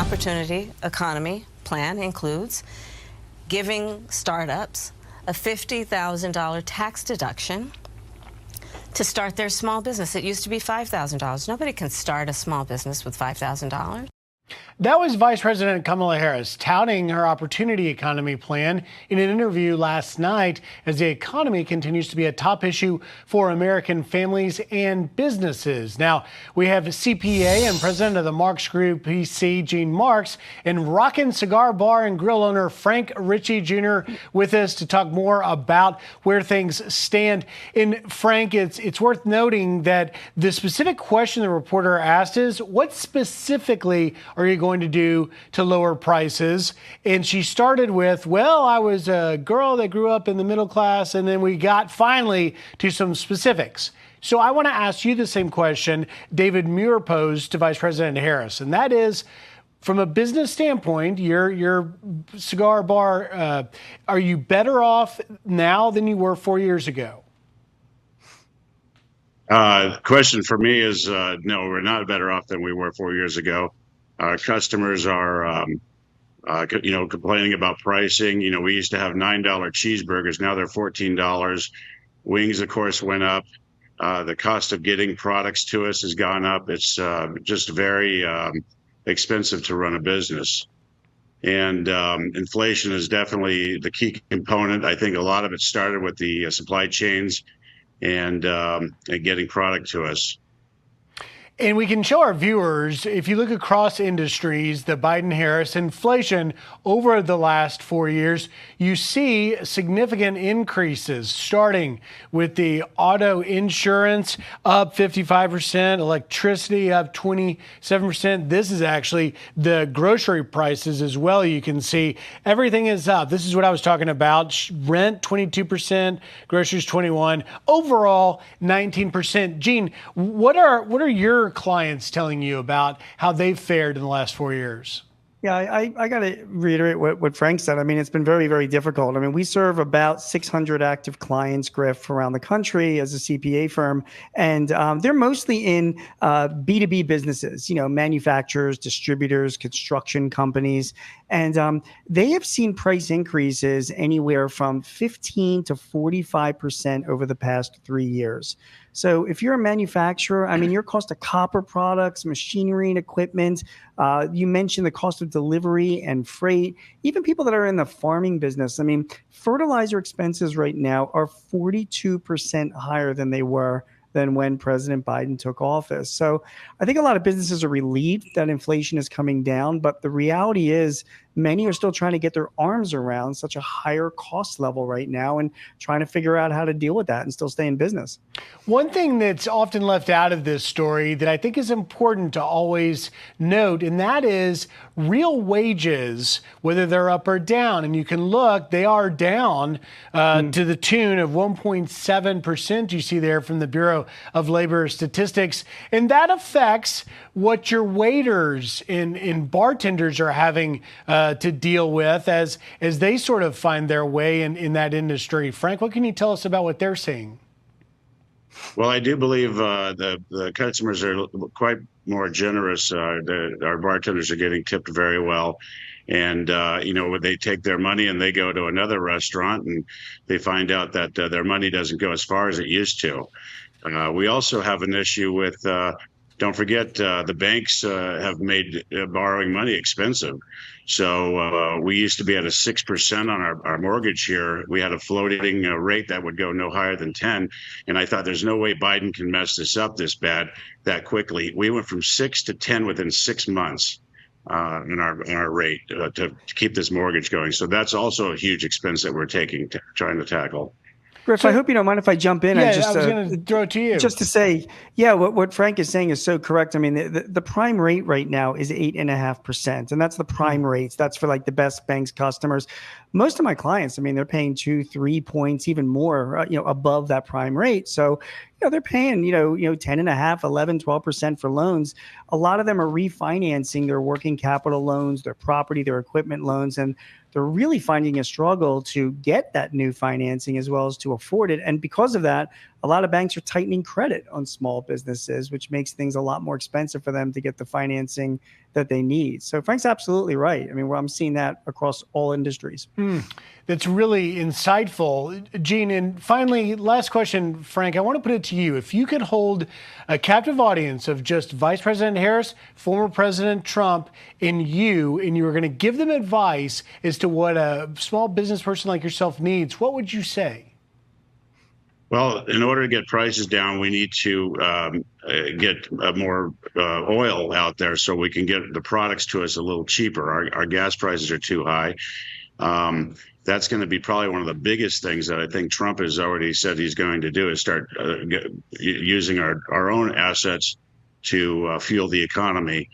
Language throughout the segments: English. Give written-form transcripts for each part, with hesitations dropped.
Opportunity Economy Plan includes giving startups a $50,000 tax deduction to start their small business. It used to be $5,000. Nobody can start a small business with $5,000. That was Vice President Kamala Harris touting her Opportunity Economy plan in an interview last night as the economy continues to be a top issue for American families and businesses. Now, we have CPA and president of the Marks Group PC, Gene Marks, and Rockin' Cigar Bar and Grill owner Frank Ritchie Jr. with us to talk more about where things stand. And Frank, it's worth noting that the specific question the reporter asked is, what specifically are you going to do to lower prices? And she started with, well, I was a girl that grew up in the middle class, and then we got finally to some specifics. So I want to ask you the same question David Muir posed to Vice President Harris, and that is, from a business standpoint, your cigar bar, are you better off now than you were 4 years ago? The question for me is, no, we're not better off than we were 4 years ago. Our customers are, complaining about pricing. You know, we used to have $9 cheeseburgers. Now they're $14. Wings, of course, went up. The cost of getting products to us has gone up. It's just very expensive to run a business. And inflation is definitely the key component. I think a lot of it started with the supply chains and getting product to us. And we can show our viewers, if you look across industries, the Biden-Harris inflation over the last 4 years, you see significant increases, starting with the auto insurance up 55%, electricity up 27%. This is actually the grocery prices as well. You can see everything is up. This is what I was talking about. Rent, 22%, groceries, 21%, overall, 19%. Gene, what are your clients telling you about how they've fared in the last 4 years? Yeah, I got to reiterate what Frank said. I mean, it's been very, very difficult. I mean, we serve about 600 active clients, Griff, around the country as a CPA firm, and they're mostly in B2B businesses, manufacturers, distributors, construction companies, and they have seen price increases anywhere from 15 to 45% over the past 3 years. So if you're a manufacturer, I mean, your cost of copper products, machinery and equipment, you mentioned the cost of delivery and freight, even people that are in the farming business. I mean, fertilizer expenses right now are 42% higher than they were than when President Biden took office. So I think a lot of businesses are relieved that inflation is coming down, but the reality is many are still trying to get their arms around such a higher cost level right now and trying to figure out how to deal with that and still stay in business. One thing that's often left out of this story that I think is important to always note, and that is real wages, whether they're up or down. And you can look, they are down to the tune of 1.7%. You see there from the Bureau of Labor Statistics. And that affects what your waiters and bartenders are having to deal with as they sort of find their way in that industry. Frank, what can you tell us about what they're seeing? Well, I do believe the customers are quite more generous. Our bartenders are getting tipped very well. And, they take their money and they go to another restaurant and they find out that their money doesn't go as far as it used to. We also have an issue with, don't forget, the banks have made borrowing money expensive. So we used to be at a 6% on our mortgage here. We had a floating rate that would go no higher than 10. And I thought there's no way Biden can mess this up this bad that quickly. We went from 6 to 10 within 6 months in our rate to keep this mortgage going. So that's also a huge expense that we're trying to tackle. Griff, I hope you don't mind if I jump in. Yeah, I was going to throw it to you. Just to say, yeah, what Frank is saying is so correct. I mean, the prime rate right now is 8.5%, and that's the prime rates. That's for like the best bank's customers. Most of my clients, I mean, they're paying 2-3 points, even more, above that prime rate. So, they're paying, 10.5, 11, 12% for loans. A lot of them are refinancing their working capital loans, their property, their equipment loans, and they're really finding a struggle to get that new financing as well as to afford it. And because of that, a lot of banks are tightening credit on small businesses, which makes things a lot more expensive for them to get the financing that they need. So Frank's absolutely right. I mean, I'm seeing that across all industries. That's really insightful, Gene. And finally, last question, Frank, I want to put it to you. If you could hold a captive audience of just Vice President Harris, former President Trump, and you were going to give them advice as to what a small business person like yourself needs, what would you say? Well, in order to get prices down, we need to get more oil out there so we can get the products to us a little cheaper. Our gas prices are too high. That's going to be probably one of the biggest things that I think Trump has already said he's going to do, is start using our own assets to fuel the economy.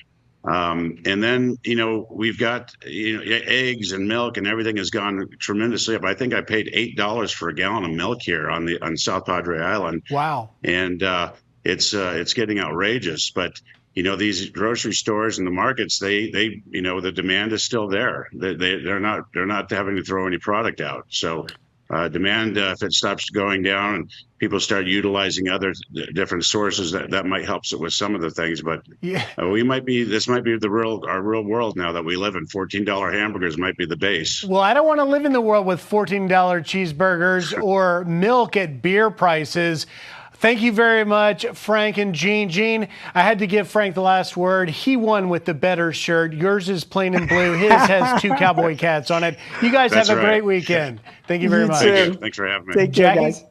And then, we've got, eggs and milk and everything has gone tremendously up. I think I paid $8 for a gallon of milk here on South Padre Island. Wow. And it's getting outrageous. But, these grocery stores and the markets, the demand is still there. They're not having to throw any product out. So demand, if it stops going down and people start utilizing other different sources, that might help with some of the things. But yeah, this might be our real world now that we live in. $14 hamburgers might be the base. Well, I don't want to live in the world with $14 cheeseburgers or milk at beer prices. Thank you very much, Frank and Gene. Gene, I had to give Frank the last word. He won with the better shirt. Yours is plain and blue. His has two cowboy cats on it. You guys have a great weekend. Thank you very much. Thank you. Thanks for having me. Take care, guys.